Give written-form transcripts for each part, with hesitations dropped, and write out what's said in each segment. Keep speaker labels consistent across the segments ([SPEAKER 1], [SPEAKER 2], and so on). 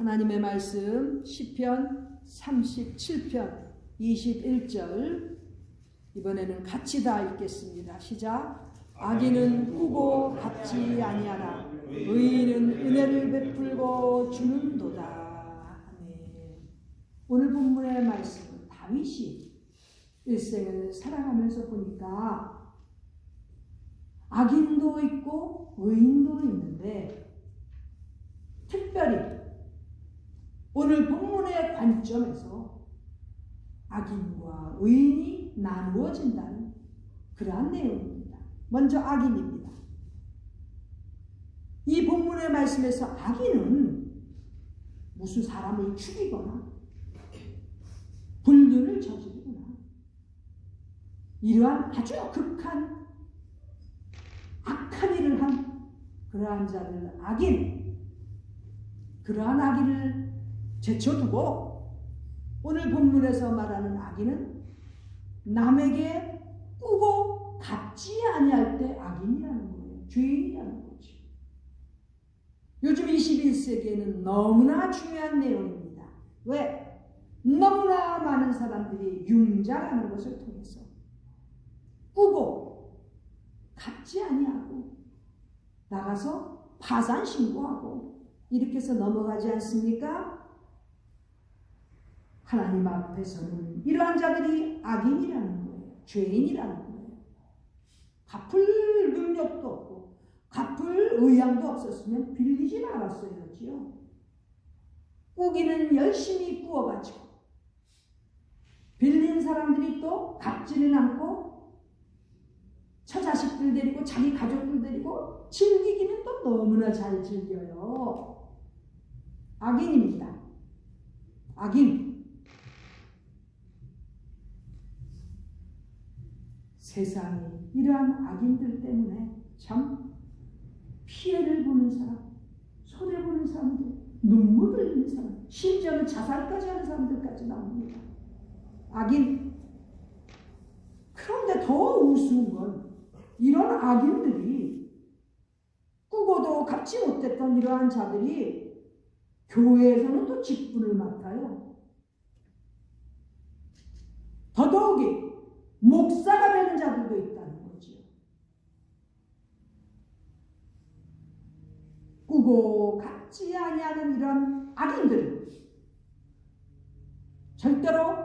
[SPEAKER 1] 하나님의 말씀 시편 37편 21절 이번에는 같이 다 읽겠습니다. 시작. 악인은 꾸고 갚지 아니하나 의인은 은혜를 베풀고 주는도다. 아멘. 오늘 본문의 말씀은 다윗이 일생을 살아가면서 보니까 악인도 있고 의인도 있는데 특별히 오늘 본문의 관점에서 악인과 의인이 나누어진다는 그러한 내용입니다. 먼저 악인입니다. 이 본문의 말씀에서 악인은 무슨 사람을 죽이거나 불륜을 저지르거나 이러한 아주 극한 악한 일을 한 그러한 자를 악인, 그러한 악인을 제쳐두고 오늘 본문에서 말하는 악인은 남에게 꾸고 갚지 아니할 때 악인이라는 거예요. 죄인이라는 거죠. 요즘 21세기에는 너무나 중요한 내용입니다. 왜? 너무나 많은 사람들이 융자라는 것을 통해서 꾸고 갚지 아니하고 나가서 파산 신고하고 이렇게 해서 넘어가지 않습니까? 하나님 앞에서는 이러한 자들이 악인이라는 거예요. 죄인이라는 거예요. 갚을 능력도 없고 갚을 의향도 없었으면 빌리지 말았어야지요. 꾸기는 열심히 꾸어가지고 빌린 사람들이 또 갚지는 않고 처자식들 데리고 자기 가족들 데리고 즐기기는 또 너무나 잘 즐겨요. 악인입니다. 악인. 세상에 이러한 악인들 때문에 참 피해를 보는 사람, 손해보는 사람들, 눈물 흘리는 사람, 심지어는 자살까지 하는 사람들까지 나옵니다. 악인. 그런데 더 우스운 건 이런 악인들이 꾸고도 갚지 못했던 이러한 자들이 교회에서는 또 직분을 맡아요. 더더욱이 목사가 되는 자들도 있다는 거죠. 꾸고 갚지 아니하는 이런 악인들 절대로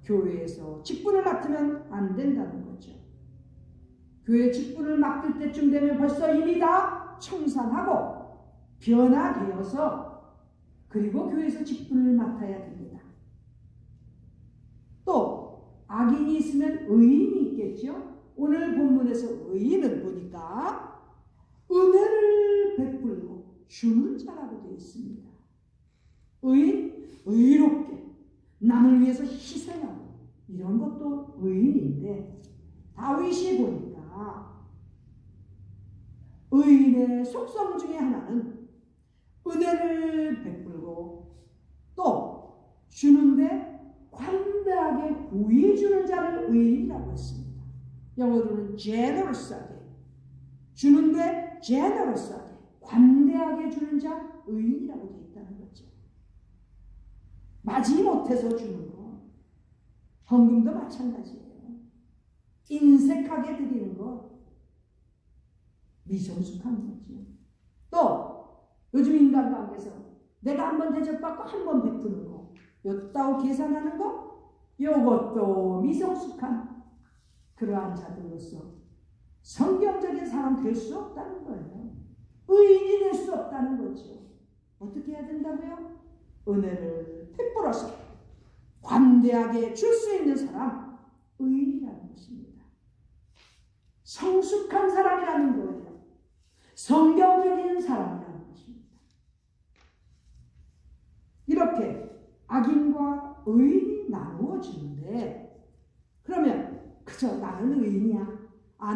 [SPEAKER 1] 교회에서 직분을 맡으면 안 된다는 거죠. 교회 직분을 맡을 때쯤 되면 벌써 이미 다 청산하고 변화되어서 그리고 교회에서 직분을 맡아야 됩니다. 또 악인이 있으면 의인이 있겠죠. 오늘 본문에서 의인은 보니까 은혜를 베풀고 주는 자라고 되어 있습니다. 의인, 의롭게 남을 위해서 희생하고 이런 것도 의인인데 다윗이 보니까 의인의 속성 중에 하나는 은혜를 베풀고 또 주는데 관대하게 후해주는 자를 의인이라고 했습니다. 영어로는 generous하게 주는데 generous하게 관대하게 주는 자 의인이라고 되어 있다는 거죠. 마지못해서 주는 거 헌금도 마찬가지예요. 인색하게 드리는 거 미성숙한 거죠. 또 요즘 인간관계에서 내가 한번 대접받고 한번 베푸는 거 요따오 계산하는 거 요것도 미성숙한 그러한 자들로서 성경적인 사람 될 수 없다는 거예요. 의인이 될 수 없다는 거죠. 어떻게 해야 된다고요? 은혜를 베풀어서 관대하게 줄 수 있는 사람 의인이라는 것입니다. 성숙한 사람이라는 거예요. 성경적인 사람이라는 것입니다. 이렇게 악인과 의인이 나누어지는데 그러면 그저 나는 의인이야,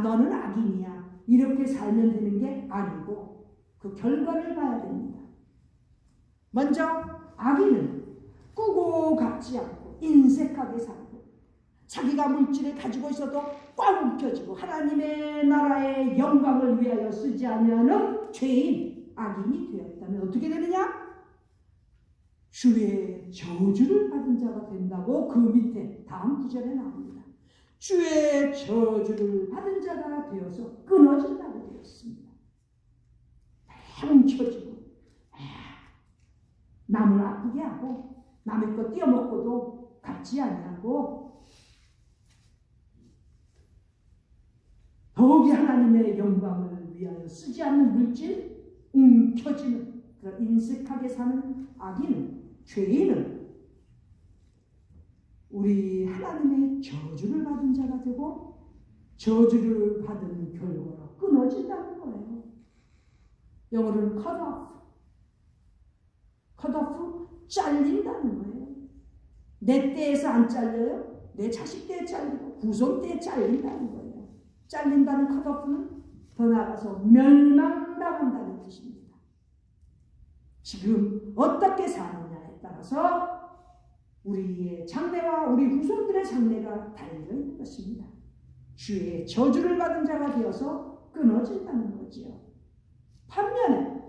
[SPEAKER 1] 너는 악인이야 이렇게 살면 되는 게 아니고 그 결과를 봐야 됩니다. 먼저 악인은 꾸고 갚지 않고 인색하게 살고 자기가 물질을 가지고 있어도 꽉 움켜쥐고 하나님의 나라의 영광을 위하여 쓰지 않으면 죄인, 악인이 되었다면 어떻게 되느냐? 주의 저주를 받은 자가 된다고 그 밑에 다음 구절에 나옵니다. 주의 저주를 받은 자가 되어서 끊어진다고 되었습니다. 뭉쳐지고 남을 아프게 하고 남의 것 띄어먹고도 갚지 아니하고 더욱이 하나님의 영광을 위하여 쓰지 않는 물질, 움켜쥐는 그런 인색하게 사는 악인은, 죄인은 우리 하나님의 저주를 받은 자가 되고 저주를 받은 결과로 끊어진다는 거예요. 영어로는 cut off. cut off, 잘린다는 거예요. 내 때에서 안 잘려요. 내 자식 때에 잘리고 후손 때에 잘린다는 거예요. 잘린다는 cut off는 더 나아가서 멸망당한다는 뜻입니다. 지금 어떻게 사느냐에 따라서 우리의 장래와 우리 후손들의 장래가 달려있는 것입니다. 주의 저주를 받은 자가 되어서 끊어진다는 거지요. 반면에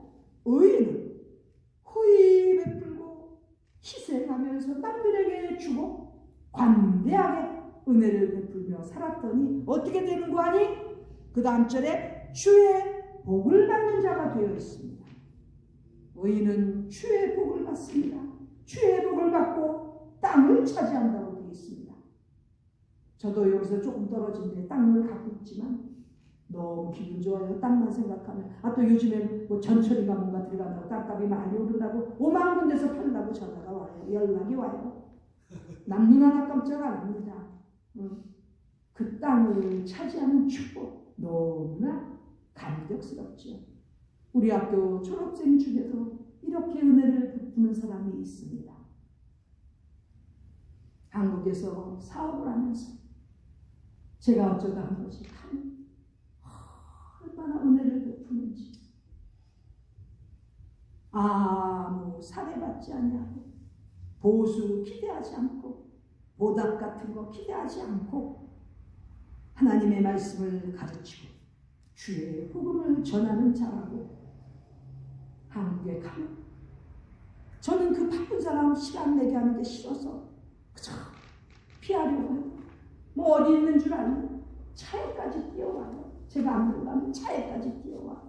[SPEAKER 1] 의인은 후히 베풀고 희생하면서 남들에게 주고 관대하게 은혜를 베풀며 살았더니 어떻게 되는 거 아니? 그 다음 절에 주의 복을 받는 자가 되어 있습니다. 의인은 주의 복을 받습니다. 주의 복을 받고 땅을 차지한다고 되어 있습니다. 저도 여기서 조금 떨어진 데 땅을 갖고 있지만 너무 기분 좋아요. 땅만 생각하면. 또 요즘엔 뭐 전철이가 뭔가 들어간다고 땅값이 많이 오른다고 5만 군데서 팔라고 전화가 와요. 연락이 와요. 남 눈 하나 깜짝 안 합니다. 그 땅을 차지하는 축복 너무나 감격스럽죠. 우리 학교 졸업생 중에도 이렇게 은혜를 베푸는 사람이 있습니다. 한국에서 사업을 하면서 제가 어쩌다 한 것이 얼마나 은혜를 베푸는지 아무 사례받지 아니하고 보수 기대하지 않고 보답 같은 거 기대하지 않고 하나님의 말씀을 가르치고 주의 복음을 전하는 자라고 한국에 가면 저는 그 바쁜 사람 시간 내게 하는 게 싫어서 그저 피하려고 해요. 뭐 어디 있는 줄 아니? 차에까지 뛰어와요. 제가 안 들어가면 차에까지 뛰어와.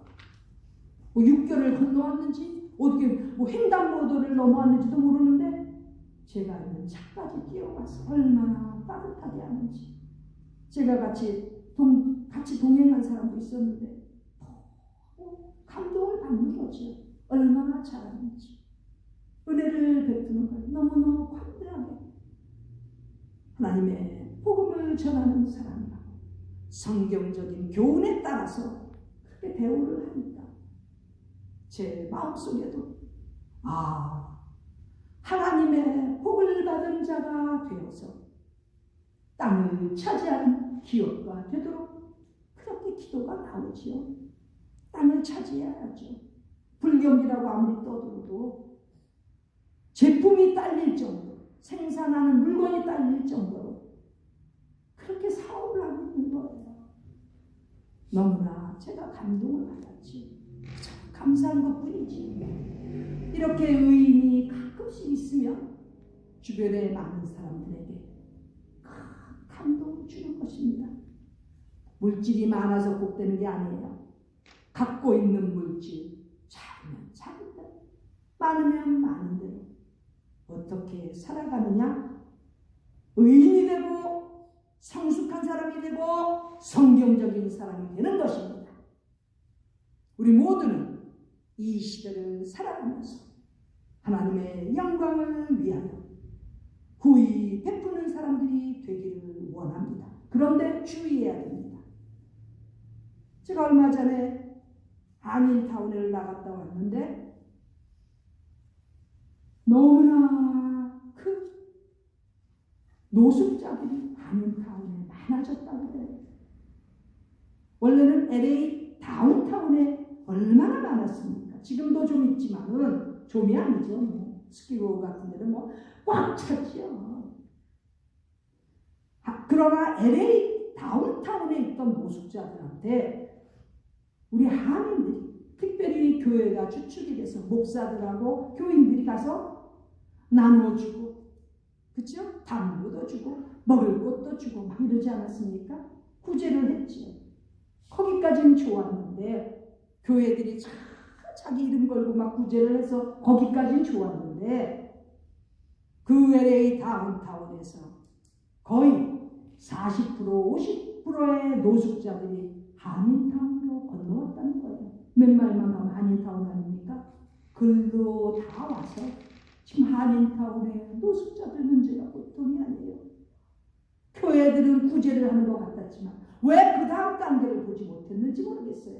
[SPEAKER 1] 뭐 육교를 건너왔는지 어떻게 뭐 횡단보도를 넘어왔는지도 모르는데 제가 있는 차까지 뛰어와서 얼마나 따뜻하게 하는지. 제가 같이 동행한 사람도 있었는데 감동을 받는 거죠. 얼마나 잘하는지. 은혜를 베푸는 걸 너무너무 관대하게 하나님의 복음을 전하는 사람이라고 성경적인 교훈에 따라서 그렇게 대우를 하니까 제 마음속에도 하나님의 복을 받은 자가 되어서 땅을 차지하는 기업가 되도록 그렇게 기도가 나오지요. 땅을 차지해야죠. 불경기라고 아무리 떠들어도 제품이 딸릴 정도로 생산하는 물건이 딸릴 정도로 그렇게 사업을 하고 있는 거예요. 너무나 제가 감동을 받았지. 감사한 것뿐이지. 이렇게 의인이 가끔씩 있으면 주변에 많은 사람들에게 감동을 주는 것입니다. 물질이 많아서 꼭 되는 게 아니에요. 갖고 있는 물질 작으면 작은 대로 많으면 많은 대로 어떻게 살아가느냐? 의인이 되고 성숙한 사람이 되고 성경적인 사람이 되는 것입니다. 우리 모두는 이 시대를 살아가면서 하나님의 영광을 위하여 후히 베푸는 사람들이 되기를 원합니다. 그런데 주의해야 됩니다. 제가 얼마 전에 한인타운을 나갔다 왔는데 너무나 그 노숙자들이 한인타운에 많아졌다고 그래요. 원래는 LA 다운타운에 얼마나 많았습니까? 지금도 좀 있지만은 좀이 아니죠. 뭐 스키로 같은 데는 뭐 꽉 찼죠. 그러나 LA 다운타운에 있던 노숙자들한테 우리 한인들이 특별히 교회가 주축이 돼서 목사들하고 교인들이 가서 나눠주고, 그렇죠? 담요도 주고 먹을 것도 주고 막 이러지 않았습니까? 구제를 했지요. 거기까지는 좋았는데 교회들이 자기 이름 걸고 막 구제를 해서 거기까지는 좋았는데 그 LA 다운타운에서 거의 40% 50%의 노숙자들이 한인타운으로 건너왔다는 거예요. 몇 마일만 가면 한인타운 아닙니까? 글로 다 와서 지금 한인타운의 노숙자들 문제가 보통이 아니에요. 교회들은 구제를 하는 것 같았지만 왜 그 다음 단계를 보지 못했는지 모르겠어요.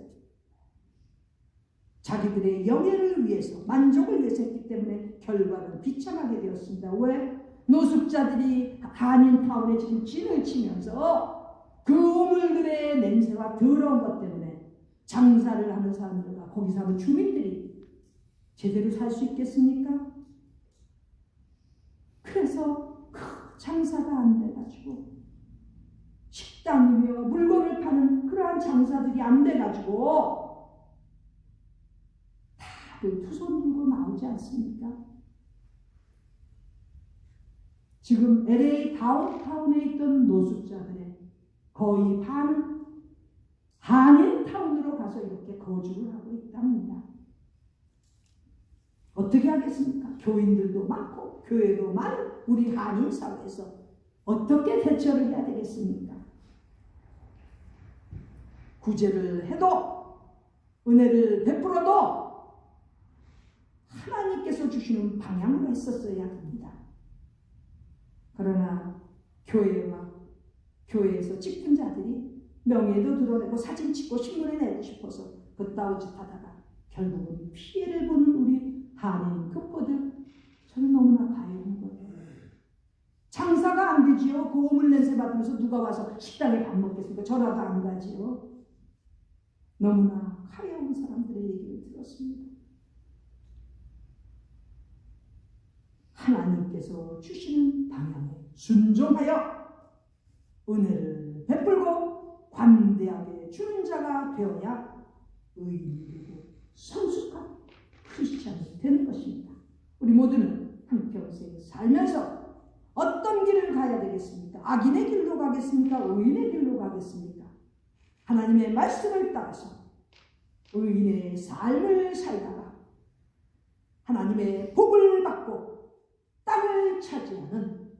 [SPEAKER 1] 자기들의 영예를 위해서, 만족을 위해서 했기 때문에 결과는 비참하게 되었습니다. 왜? 노숙자들이 한인타운에 지금 진을 치면서 그 우물들의 냄새와 더러운 것 때문에 장사를 하는 사람들과 거기 사는 주민들이 제대로 살 수 있겠습니까? 그래서 장사가 안 돼가지고 식당이며 물건을 파는 그러한 장사들이 안 돼가지고 다들 두 손 들고 나오지 않습니까? 지금 LA 다운타운에 있던 노숙자들의 거의 반은 한인타운으로 가서 이렇게 거주를 하고 있답니다. 어떻게 하겠습니까? 교인들도 많고 교회도 많은 우리 한인 사회에서 어떻게 대처를 해야 되겠습니까? 구제를 해도 은혜를 베풀어도 하나님께서 주시는 방향으로 했었어야 합니다. 그러나 교회와 교회에서 찍힌 자들이 명예도 드러내고 사진 찍고 신문에 내고 싶어서 그따위 짓 하다가 결국은 피해를 보는 우리 한인 교포들, 저는 너무나 가여운 거예요. 장사가 안 되지요. 그 오물 냄새 맡으면서 누가 와서 식당에 밥 먹겠습니까? 전화도 안 가지요. 너무나 가여운 사람들의 얘기를 들었습니다. 하나님께서 주시는 방향에 순종하여 은혜를 베풀고 관대하게 주는 자가 되어야 의인이고 성숙한 크리스찬이 되는 것입니다. 우리 모두는 한평생 살면서 어떤 길을 가야 되겠습니까? 악인의 길로 가겠습니까? 의인의 길로 가겠습니까? 하나님의 말씀을 따라서 의인의 삶을 살다가 하나님의 복을 받고 땅을 차지하는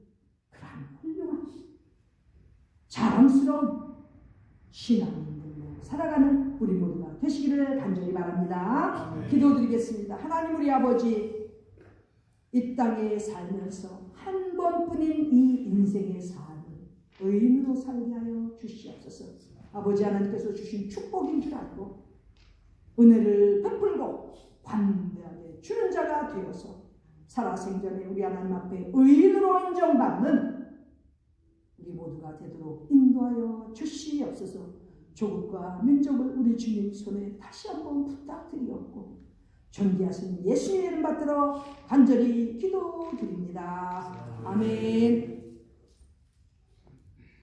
[SPEAKER 1] 그러한 훌륭한 자랑스러운 신앙인들로 살아가는 우리 모두가 되시기를 간절히 바랍니다. 기도드리겠습니다. 하나님 우리 아버지, 이 땅에 살면서 한 번뿐인 이 인생의 삶을 의인으로 살게 하여 주시옵소서. 아버지 하나님께서 주신 축복인 줄 알고 은혜를 베풀고 관대하게 주는 자가 되어서 살아생전에 우리 하나님 앞에 의인으로 인정받는 우리 모두가 되도록 인도하여 주시옵소서. 조국과 민족을 우리 주님 손에 다시 한번 부탁드리옵고 존귀하신 예수님의 이름 받들어 간절히 기도드립니다. 아멘.